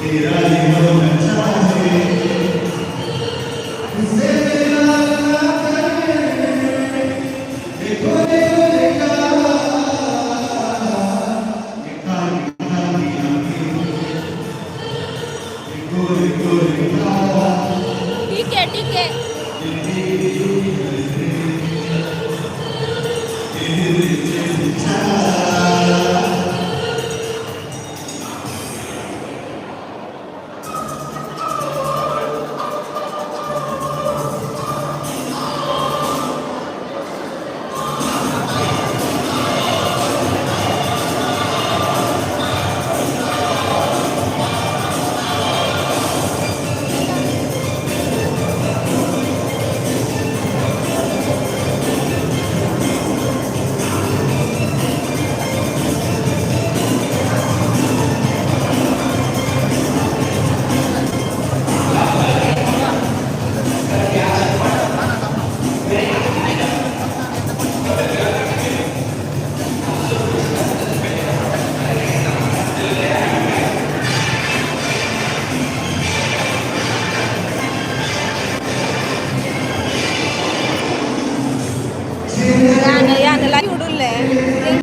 ठीक है يعني لا يقولوا له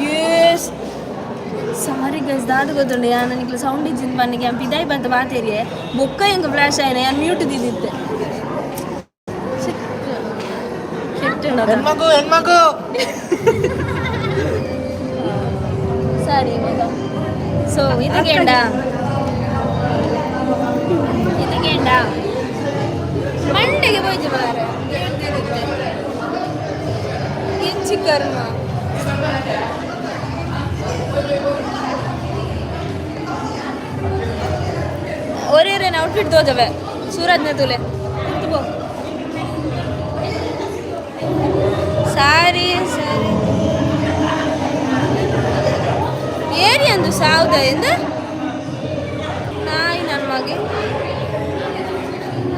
yes sorry guys daadu gothundu yana nikku sound engine pannike am pidai banta vaatiriye bokka enga flash ayina yan mute diditte kettunada enmago sorry mega so idikenda ಮಂಡೆಗೆ ಹೋಯ್ತು ಮಾರೆ ಹೆಚ್ಚು ಕರ್ಮ और ये rain outfit दो जब है सूरज ने तुले तो वो सारी ಏರಿ ಅಂದು ಸಾವುದ ಎಂದು ನಾಯಿ ನನ್ನ ಮಗೆ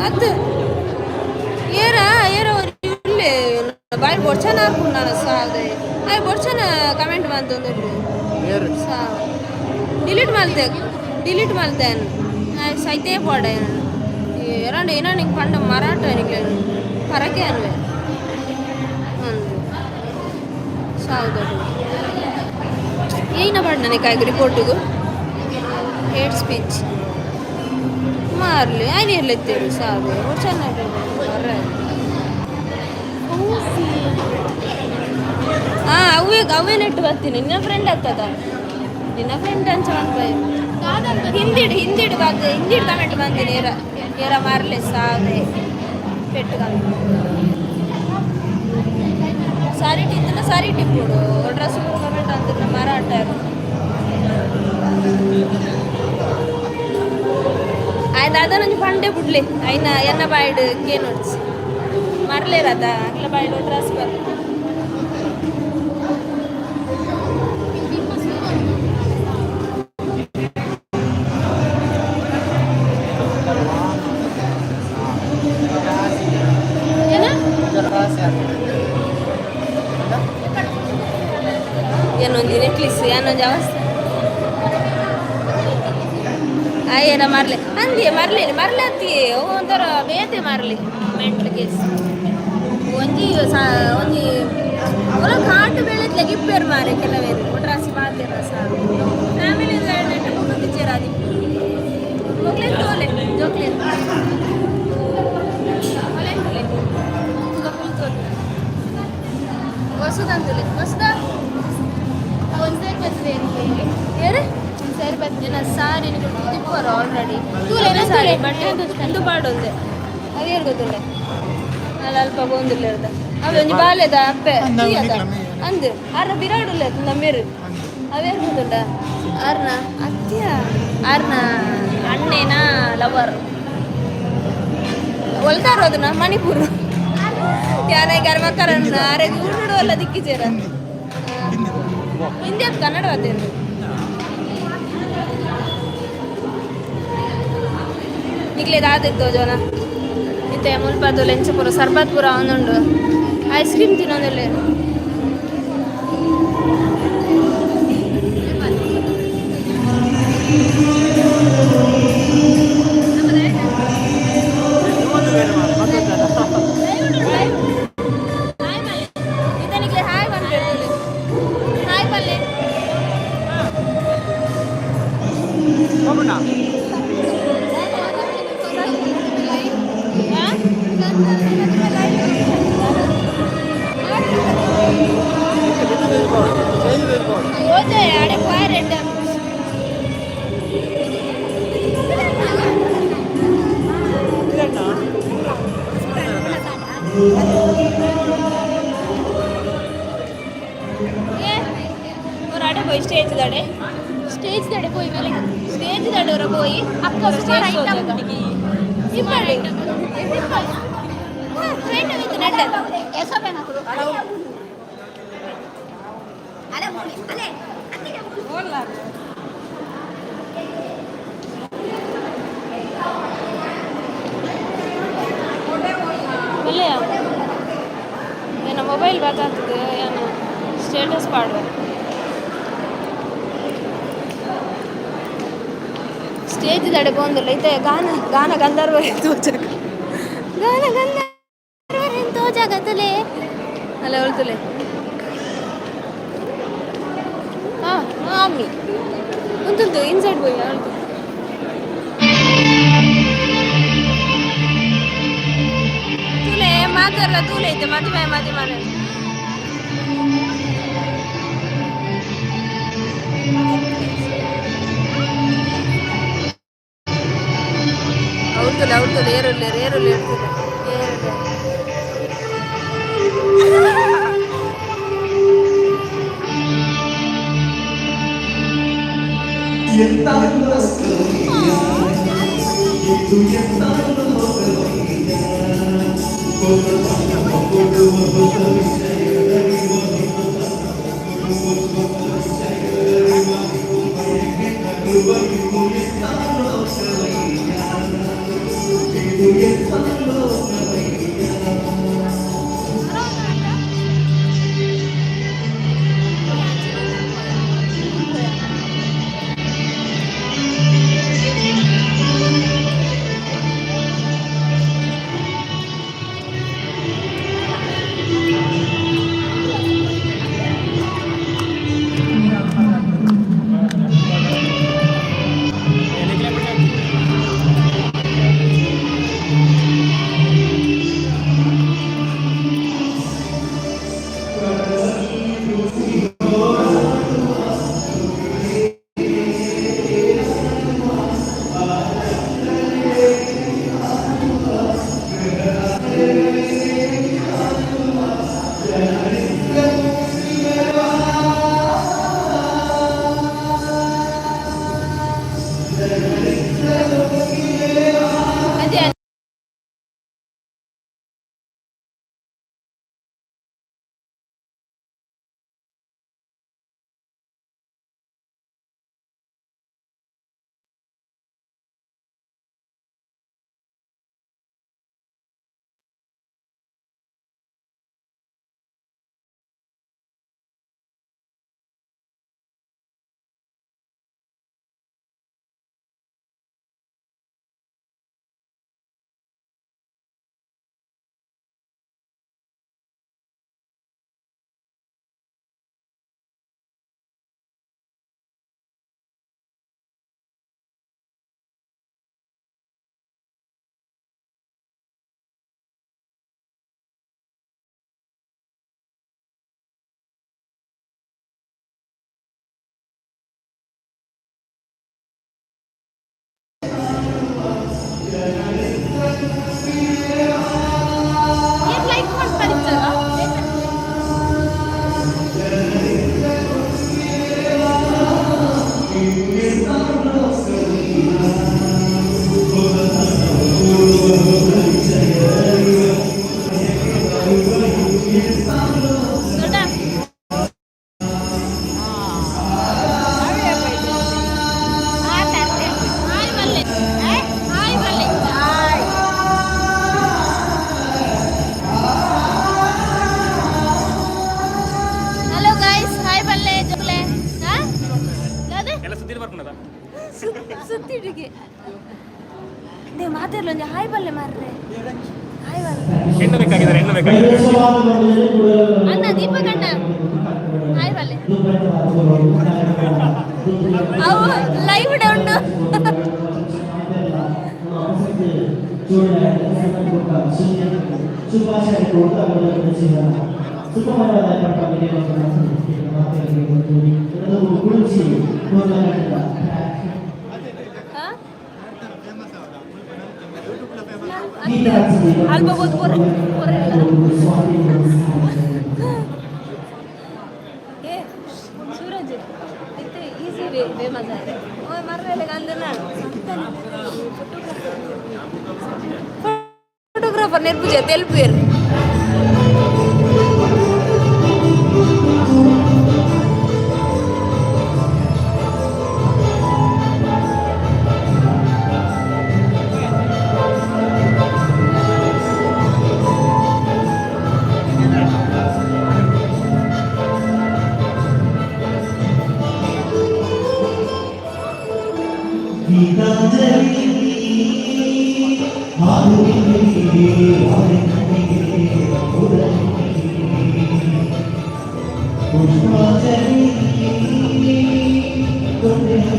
ಅದು ಏರ ಇಲ್ಲೇ ಬಾಯಿ ಬೊಡ್ಚನ ಹಾಕೊಂಡು ನಾನು ಸಾವುದ ಅದು ಬೊಡ್ಚನ ಕಮೆಂಟ್ ಬಂತಂದು ಸಾವು ಡಿಲೀಟ್ ಮಾಡ್ತೇನೆ ಸೈತೆ ಪಡೆ ಎರಡು ಏನೋ ನಿಂಗೆ ಪಂಡ ಮರಾಠ ನಿಂಗೆ ಪರಕೆ ಅನ್ವೆ ಸಾವುದ ಏನ ಪಡ್ ನನಗೆ ರಿಪೋರ್ಟಿಗೂ ಹೇಟ್ ಸ್ಪೀಚ್ ಮಾರಲಿ ಆಯ್ತು ಇರ್ಲಿತ್ತೇವೆ ಸಾವು ಚೆನ್ನಾಗಿ ಮರ ಅವೇ ನೆಟ್ಟು ಬರ್ತೀನಿ ನಿನ್ನ ಫ್ರೆಂಡ್ ಆಗ್ತದ ನಿನ್ನ ಫ್ರೆಂಡ್ ಅಂತ ಹಿಂದಿಡು ಬಂದು ಹಿಂದಿಡು ಕಮೆಂಟ್ ಬಂತೀನಿ ಏರ ಮಾರಲೆ ಸಾವೆ ಪೆಟ್ಟು ಸಾರಿ ಟಿಂದ ಸಾರಿ ಟಿಪ್ಪುಡು ಡ್ರೆಸ್ ಕಮೆಂಟ್ ಅಂತ ಮಾರಾಟ ಆಯ್ತು ಅದನ್ನೊಂದು ಪಂಡೆ ಬಿಡ್ಲಿ అయినా ಎನ್ನ ಬಾಯ್ಡು ಕೇನೋಡ್ಸ್ ಮರಲೇರದ ಅಕ್ಲ ಬಾಯ್ಡು ಡ್ರೆಸ್ ಬರ್ಲಿ ಏನೊಂದು ನೆಕ್ಲಿಸ್ ಏನೊಂದು ಅವಸ್ಥೆ ಅಯ್ಯನ ಮರಲಿ ಅಂದಿಯೇ ಮರಲಿ ಹತ್ತಿಯೇ ಒಂಥರ ಬೇತೆ ಮರಲಿ ಮೆಂಟ್ಲು ಕೇಸ್ ಒಂಜಿ ಒಳ ಕಾಟು ಬೆಳೆದ್ಲೆ ಗಿಪ್ಪೇರು ಮಾರೆ ಕೆಲವೇರು ಒಟ್ರಾಸಿ ಮಾತೇರ ಸಾರು ಫ್ಯಾಮಿಲಿ ನೆಟ್ಟು ಮುನ್ನೊಂದು ಚೇರಾದಿ ಜೋಕ್ಲೇನ್ ತೋಲೆ ಜೋಕ್ಲೇನ್ ವಸುದಂತಲೆ ವಸುದ ಏರೆ ಸರಿ ಬರ್ತೀನಿ ಸಾರಿ ತಿಪ್ಪರು ಆಲ್ರೆಡಿ ಸಾರಿ ಬಟ್ಟೆ ಎಂದು ಪಾಡೊಂದೆ ಅದೇನು ಗೊತ್ತಿಲ್ಲ ಅಲ್ಲಿ ಅಲ್ಪ ಗೊಂದಿಲ್ಲ ಇರ್ದ ಅವೇ ಒಂಜಿ ಬಾಲ್ಯದ ಅಪ್ಪೆ ಅದ ಅಂದು ಆರ್ನ ಬಿರಾಡುಲ್ಲ ನಮ್ಮೇರು ಅವೇನು ಗೊತ್ತುಂಡ ಆರ್ನ ಅತ್ಯ ಆರ್ನ ಅಣ್ಣೇನ ಲವರ್ ಒಲ್ತಾರ ಅದನ್ನ ಮಣಿಪುರ ಯಾರ ಗರ್ವಕರನ್ನ ಆರೆ ಊರು ಅಲ್ಲ ದಿಕ್ಕಿಚೇರ ಹಿಂದಿ ಅದು ಕನ್ನಡ ಅದೇನು ನಿಕ್ಲೇದಾದಿತ್ತು ಜೋನ ಇಂತೆ ಮುಲ್ಪದ್ದು ಲೆಂಚಪುರ ಸರ್ಬತ್ಪುರ ಒಂದುಂಡು ಐಸ್ ಕ್ರೀಮ್ ತಿನ್ನೋದಿಲ್ಲ ಇದನಿಗೆ ಹಾಯ್ ಬಂದ್ಬಿಡ್ತೀನಿ ಹಾಯ್ ಬಲ್ಲೆ ಹೋದೆ ಅಡೆ ಪಾರೆಡ್ ஒரு அடை போய் ஸ்டேஜ் தடை போய் மேலே ஸ்டேஜ் தடை வர போய் அக்கா ஸ்டேஜ் போகுது இப்படி ಫ್ರೆಂಡ್ ವಿತ್ ನೆಟ್ ಎಸೋ ಬೇನ ಕರು ಅರೆ ಮೋನಿ ಅಲೆ ಅತ್ತಿಗೆ ಹೋಗ್ಲಾ ಒಳ್ಳೆಯ ಏನ ಮೊಬೈಲ್ ಬೇಕಾಗ್ತದೆ ಏನು ಸ್ಟೇಟಸ್ ಪಾಡುವ ಸ್ಟೇಜ್ ತಡೆ ಬಂದಿಲ್ಲ ಐತೆ ಗಾನ ಗಂಧರ್ವ ತೋಜಕ ಗಾನ ಗಂಧರ್ವ ತೋಜಕತಲೆ ಅಲ್ಲ ಹೇಳ್ತಲೆ ಹಾಂ ಅಮ್ಮಿ ಉಂಟುಂಟು ಇನ್ಸೈಡ್ ಹೋಗಿ ಹೇಳ್ತು ತುಲೆ ಮಾತಾಡಲ್ಲ ತೂಲೆ ಐತೆ ಮದುವೆ ಮನೆ ಅವ್ರದ್ದು ಏರುಲ್ಲ ಇರ್ತದೆ ಇಲ್ಲಿಗೆ ನೀವು ಮಾತಾಡಲ್ಲ ಒಂದು ಹಾಯ್ ಬಲ್ಲೆ ಮಾರ್ರೆ ಹಾಯ್ ಬಲ್ಲೆ ಹೆಣ್ಣು ಬೇಕಾಗಿದ್ದಾರೆ ಅಣ್ಣ ದೀಪಕಣ್ಣ ಹಾಯ್ ಬಲ್ಲೆ ಅವು ಲೈವ್ ಉಂಟು ಅಲ್ಪ ಗೊತ್ತು ಸೂರಜ್ ಇತ್ತೆ ಈಸಿ ಫೇಮಸ್ ಆಗಿದೆ ಓ ಮರ್ರೆ ಗಂಧ ನಾನು ಫೋಟೋಗ್ರಾಫರ್ ನೆರ್ಪುಜ ತೆಲ್ಪುಯರು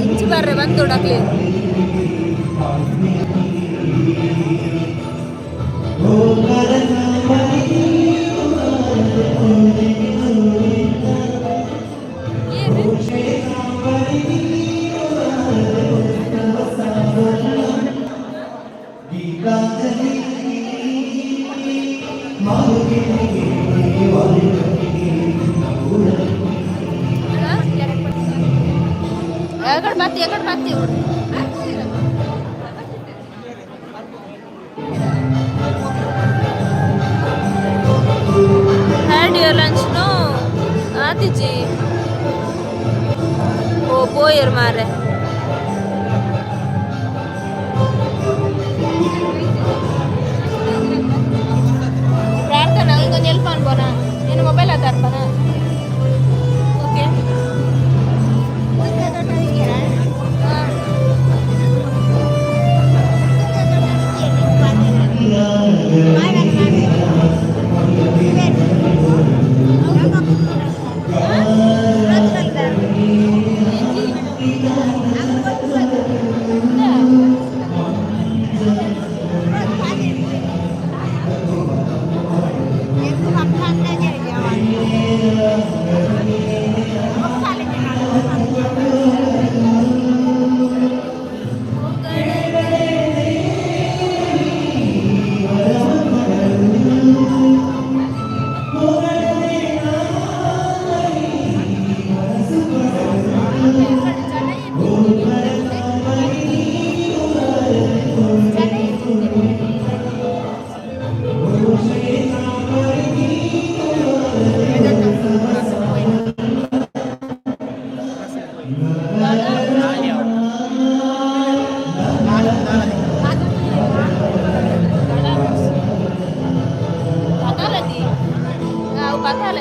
ಇಂಚು ಬರ್ರೆ ಬಂದು ಡಕ್ಲಿ ಎಕಡೆ ಬತ್ತಿ had your lunch no आतिजी ओ बोयर मारे ಪ್ರಾರ್ಥನಾ ಇಂಗೊಂದು ಹೆಲ್ಪ್ ಅನ್ಬೋಣ ಏನು ಮೊಬೈಲ್ ಆಧಾರ್ಪನ ಓಕೆ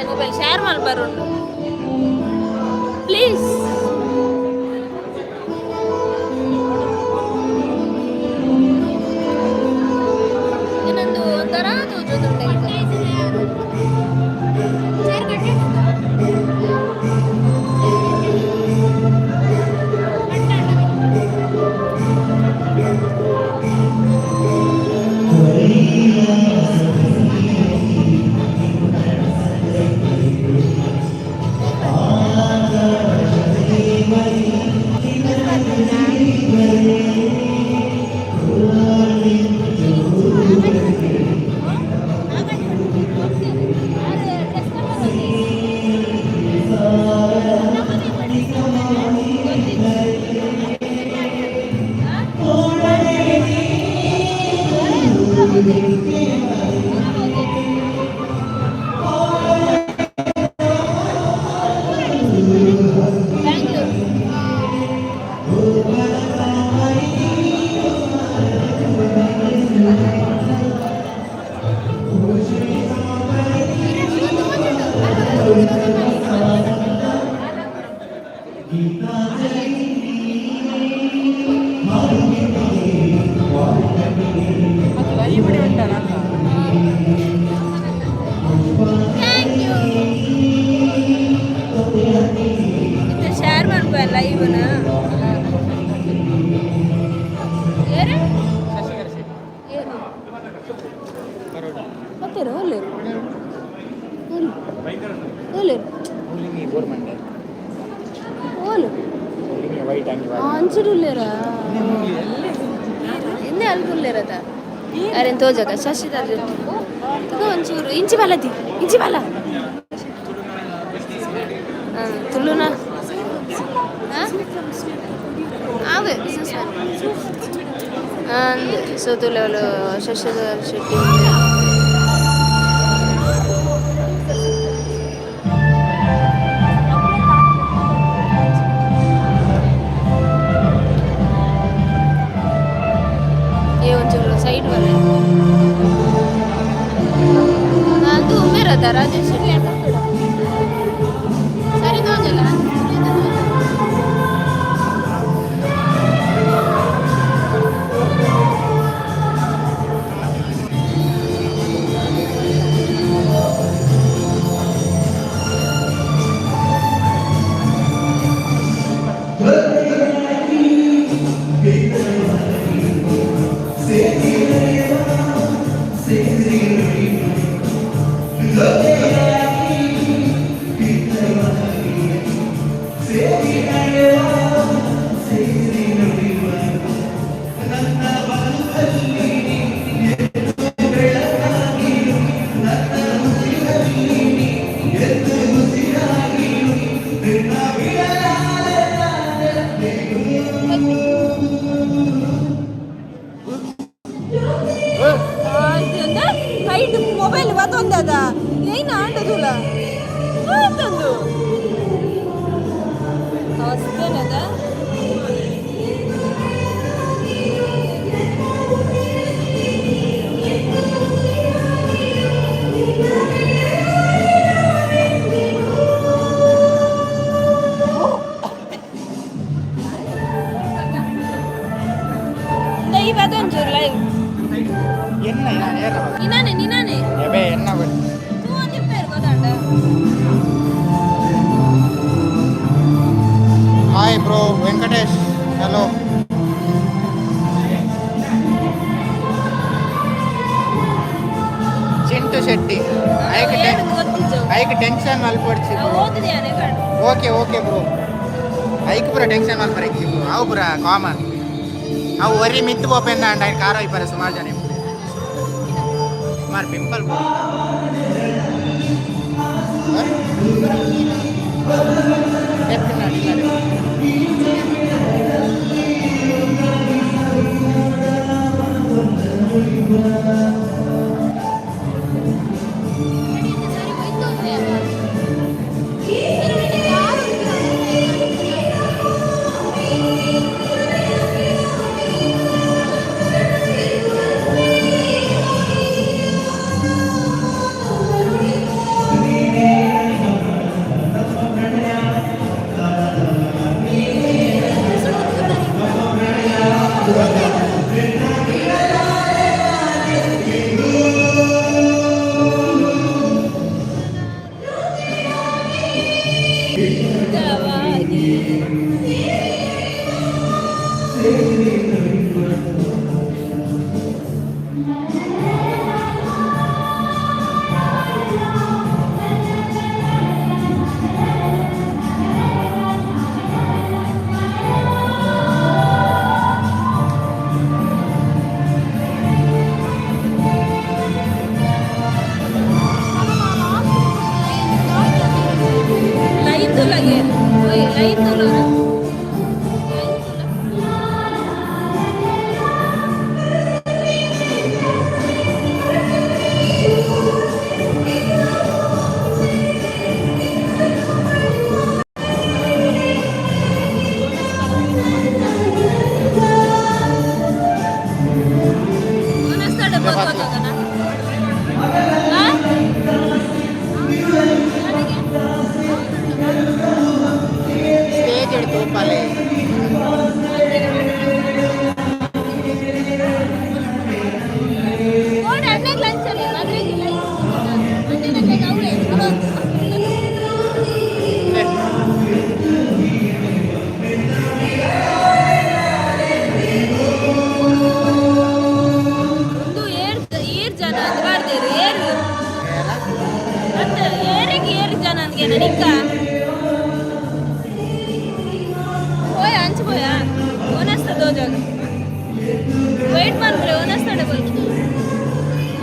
ಮೊಬೈಲ್ ಶೇರ್ ಮಾಡ್ಬಾರುಂಡು ಪ್ಲೀಸ್ ಇನ್ನೊಂದು ಒಂಥರ ಅಂತೀರ ಒಳ್ಳೆ ಒಳ್ಳೆ ಓಲು ಅಂಚುಡುಲ್ಲೇರಾ ಎನ್ನೆ ಅಲ್ಗುಲ್ಲೇರದ ಅರೆನ್ ತೋಜಕ ಶಶಿದಾರ್ ತಗೋ ಒಂಚೂರು ಇಂಚಿ ಬಾಲದಿ ಇಂಚಿ ಬಾಲ ತುಳುನ ಅವೇ businessman so Tulu Shashidhar Shetty side ಬರಲಿ ಅದು ಉಮೇರದ ರಾಜೇಶ್ ಸರಿ ಹೋಗಲ್ಲ ಮೊಬೈಲ್ ಬತ್ತೊಂದದ ಏನ ಆಂಡದುಲ ತಂದು ಅವಸ್ಥೆನದ ಈ ಬತ್ತೊಂಚೂರು ಲೈವ್ ನಿನಾನೆ ನಿನಾನೆ ತೂ ಒಂದು ಪೇರು ಗೊತ್ತಾಂಡ hi bro Venkatesh hello Chintu Shetty ಐಕ್ ಟೆನ್ಷನ್ ಮಲ್ಪಡ್ಸಿ ಓಕೆ ಓಕೆ ಬ್ರೋ ಐಕ್ ಪೂರ ಟೆನ್ಷನ್ ಮಲ್ಪರೈತಿ ಬ್ರೋ ಅವು ಪೂರ ಕಾಮನ್ ಅವು ವರಿ ಮಿತ್ತು ಬೋಪೆಂದ ಅಂಡ ఆయన ಕಾರೋ ಇಪ್ಪರ ಸುಮಾರು ಜನ ಸುಮಾರು ಪಿಂಪಲ್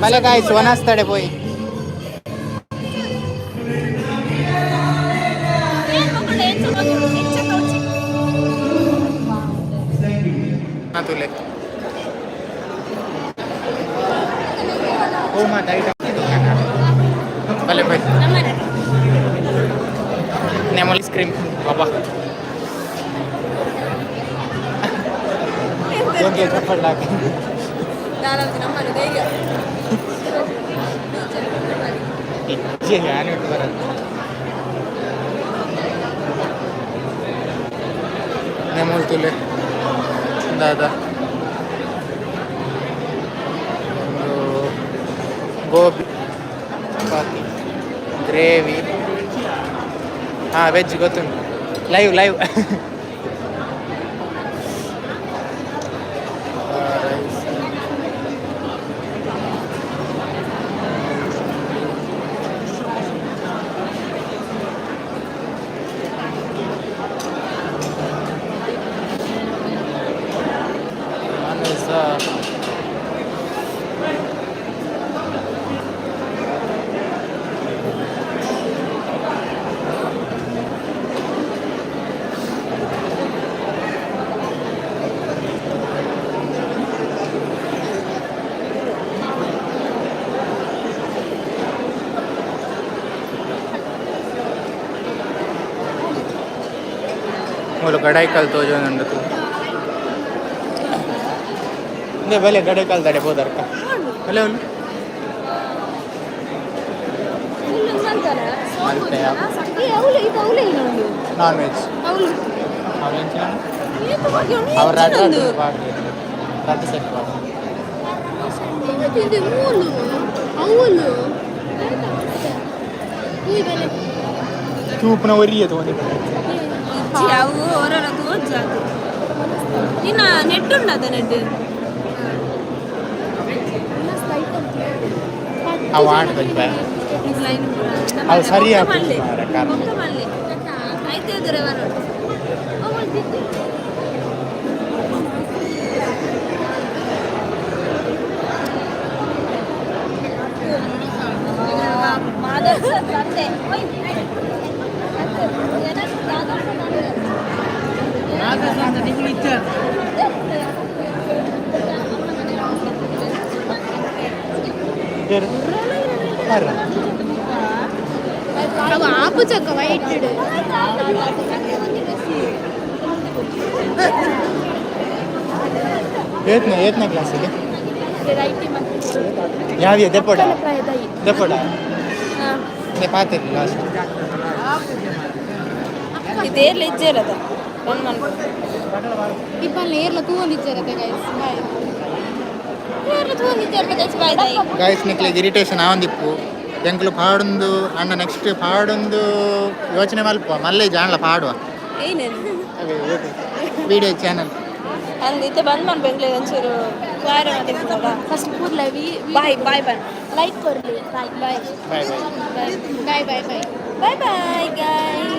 भले काय सोनास्तडे पोई तुले हो मा दाई भले भाई नेमोल स्क्रीम बाबा दोन चप्पल टाक जे आणि परत नेमोल तुले दादा ಗೋಬಿ ಚಪಾತಿ ಗ್ರೇವಿ ಹಾಂ ವೆಜ್ ಗೊತ್ತುಂಟು ಲೈವ್ बोलो गडाईकाल तो जो नंद तू नहीं भले गडाईकाल दाड़े बोदर का भले बोलो मालते हैं आप नॉन वेज और रात से तू अपना वरी है तो ಅವು ಹೊರಗೆ ಓದ್ಸಾದು ನಿನ್ನ ನೆಟ್ ಉಂಟದ ನೆಟ್ ಅವು ಆಟ ಬಂದ ಅವು ಸರಿಯಾಗಿ ಮಲ್ಲಿ ಆಯ್ತು ಎದುರೆ ಬರೋದು ಮಾದರ್ಸ ತಂದೆ ఆపు చక్క వైట్ ಏತ್ನೇ ಕ್ಲಾಸಿಗೆ ಯಾವ ದೆಪ್ಪಡ ಪಾತಿರ್ಲಿ ಲಾಸ್ಟ್ ಇದೇರ್ಲಿ ಇಜ್ಜೇರದ ఇప్పుడు నేర్ల తూనిచ్చారు గైస్ బాయ్ నేర్ల తూనిచ్చారు గైస్ బాయ్ బాయ్ ಗೈಸ್ ನಿಕ್ಲೆ ಇರಿಟೇಷನ್ ಆವಂದಿಪ್ಪು ಎಂಕ್ಲು ಪಾಡೊಂದು ಅಣ್ಣ ನೆಕ್ಸ್ಟ್ ಪಾಡೊಂದು ಯೋಚನೆ ಮಲ್ಪ ಮಲ್ಲೆ ಜಾಣಲ ಪಾಡುವ ಏನೇನು ವಿಡಿಯೋ ಚಾನಲ್ ಅಂದಿತ್ತೆ ಬಂದ್ ಮಾಡಿ ಬೆಂಗ್ಳೂರು ಒಂಚೂರು ವಾರ ಮಾತಾಡ್ತಾರ ಫಸ್ಟ್ ಪೂರ್ಲ ಬಾಯ್ ಬಾಯ್ ಬಾಯ್ ಲೈಕ್ ಕೊರ್ಲಿ ಬಾಯ್ ಬಾಯ್ ಬಾಯ್ ಬಾಯ್ ಬಾಯ್ ಬಾಯ್ ಬಾಯ್ ಬಾಯ್ ಬಾಯ್ ಗೈಸ್